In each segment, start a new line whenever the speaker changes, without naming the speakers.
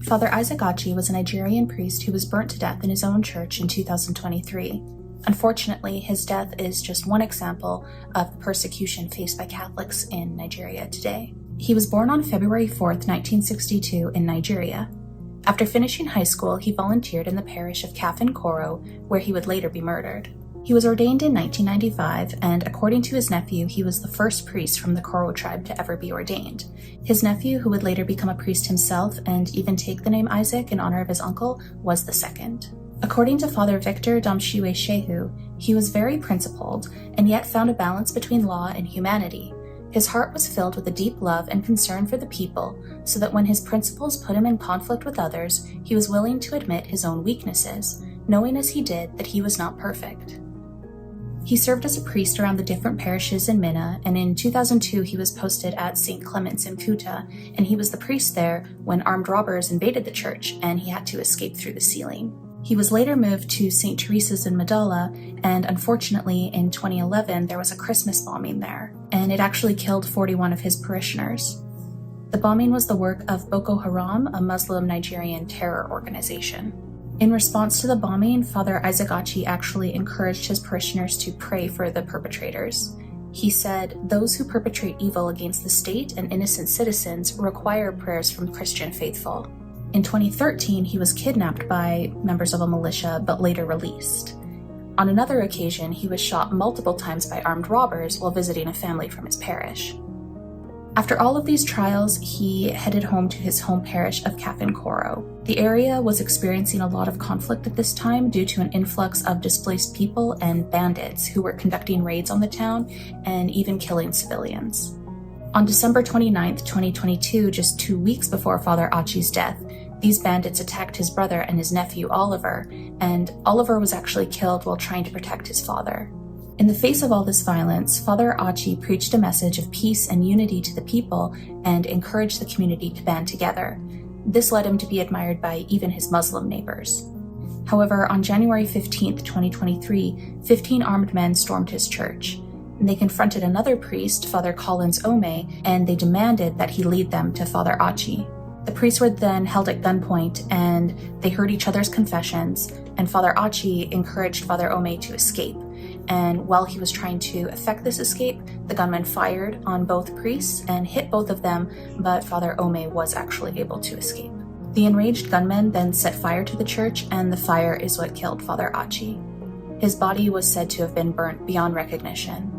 Father Isaac Achi was a Nigerian priest who was burnt to death in his own church in 2023. Unfortunately, his death is just one example of the persecution faced by Catholics in Nigeria today. He was born on February 4th, 1962 in Nigeria. After finishing high school, he volunteered in the parish of Kafin Koro, where he would later be murdered. He was ordained in 1995, and according to his nephew, he was the first priest from the Koro tribe to ever be ordained. His nephew, who would later become a priest himself and even take the name Isaac in honor of his uncle, was the second. According to Father Victor Damshiwe Shehu, he was very principled and yet found a balance between law and humanity. His heart was filled with a deep love and concern for the people, so that when his principles put him in conflict with others, he was willing to admit his own weaknesses, knowing as he did that he was not perfect. He served as a priest around the different parishes in Minna, and in 2002 he was posted at St. Clement's in Kuta, and he was the priest there when armed robbers invaded the church and he had to escape through the ceiling. He was later moved to St. Teresa's in Madala, and unfortunately in 2011 there was a Christmas bombing there, and it actually killed 41 of his parishioners. The bombing was the work of Boko Haram, a Muslim Nigerian terror organization. In response to the bombing, Father Isaac Achi actually encouraged his parishioners to pray for the perpetrators. He said, "Those who perpetrate evil against the state and innocent citizens require prayers from Christian faithful." In 2013, he was kidnapped by members of a militia, but later released. On another occasion, he was shot multiple times by armed robbers while visiting a family from his parish. After all of these trials, he headed home to his home parish of Kafin Koro. The area was experiencing a lot of conflict at this time due to an influx of displaced people and bandits who were conducting raids on the town and even killing civilians. On December 29, 2022, just 2 weeks before Father Achi's death, these bandits attacked his brother and his nephew Oliver, and Oliver was actually killed while trying to protect his father. In the face of all this violence, Father Achi preached a message of peace and unity to the people and encouraged the community to band together. This led him to be admired by even his Muslim neighbors. However, on January 15, 2023, 15 armed men stormed his church. They confronted another priest, Father Collins Ome, and they demanded that he lead them to Father Achi. The priests were then held at gunpoint, and they heard each other's confessions, and Father Achi encouraged Father Ome to escape. And while he was trying to effect this escape, the gunmen fired on both priests and hit both of them, but Father Ome was actually able to escape. The enraged gunmen then set fire to the church, and the fire is what killed Father Achi. His body was said to have been burnt beyond recognition.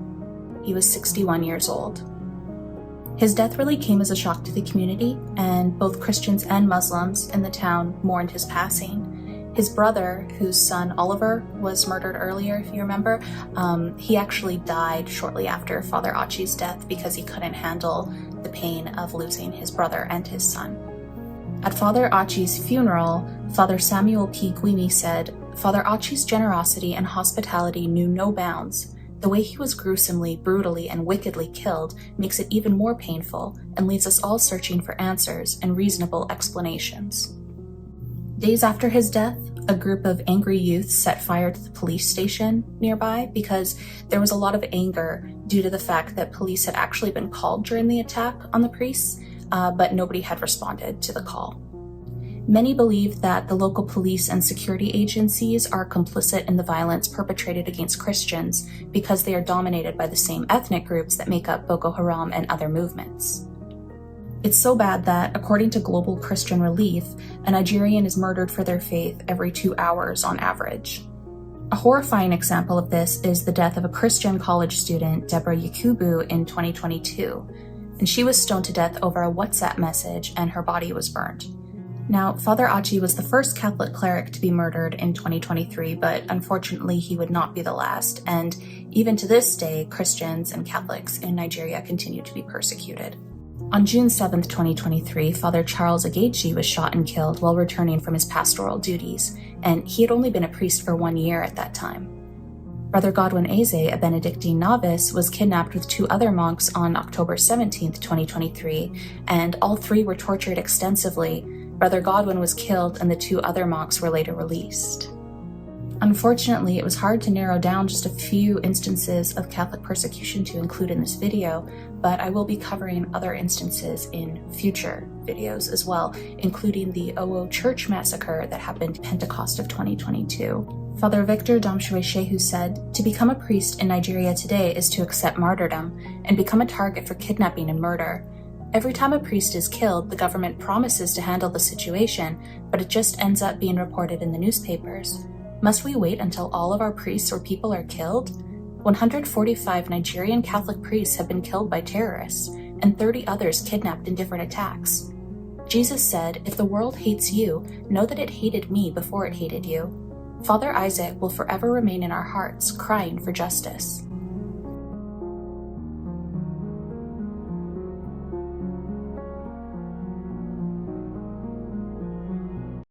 He was 61 years old. His death really came as a shock to the community, and both Christians and Muslims in the town mourned his passing. His brother, whose son Oliver was murdered earlier, if you remember, he actually died shortly after Father Achi's death because he couldn't handle the pain of losing his brother and his son. At Father Achi's funeral, Father Samuel P. Gwimi said, "Father Achi's generosity and hospitality knew no bounds. The way he was gruesomely, brutally, and wickedly killed makes it even more painful and leaves us all searching for answers and reasonable explanations." Days after his death, a group of angry youths set fire to the police station nearby because there was a lot of anger due to the fact that police had actually been called during the attack on the priests, but nobody had responded to the call. Many believe that the local police and security agencies are complicit in the violence perpetrated against Christians because they are dominated by the same ethnic groups that make up Boko Haram and other movements. It's so bad that, according to Global Christian Relief, a Nigerian is murdered for their faith every 2 hours on average. A horrifying example of this is the death of a Christian college student, Deborah Yakubu, in 2022, and she was stoned to death over a WhatsApp message and her body was burnt. Now, Father Achi was the first Catholic cleric to be murdered in 2023, but unfortunately he would not be the last, and even to this day, Christians and Catholics in Nigeria continue to be persecuted. On June 7, 2023, Father Isaac Achi was shot and killed while returning from his pastoral duties, and he had only been a priest for 1 year at that time. Brother Godwin Eze, a Benedictine novice, was kidnapped with 2 other monks on October 17, 2023, and all 3 were tortured extensively. Brother Godwin was killed and the 2 other monks were later released. Unfortunately, it was hard to narrow down just a few instances of Catholic persecution to include in this video, but I will be covering other instances in future videos as well, including the OO Church massacre that happened Pentecost of 2022. Father Victor Damshwe Shehu said, "To become a priest in Nigeria today is to accept martyrdom and become a target for kidnapping and murder. Every time a priest is killed, the government promises to handle the situation, but it just ends up being reported in the newspapers. Must we wait until all of our priests or people are killed? 145 Nigerian Catholic priests have been killed by terrorists, and 30 others kidnapped in different attacks. Jesus said, 'If the world hates you, know that it hated me before it hated you.' Father Isaac will forever remain in our hearts, crying for justice."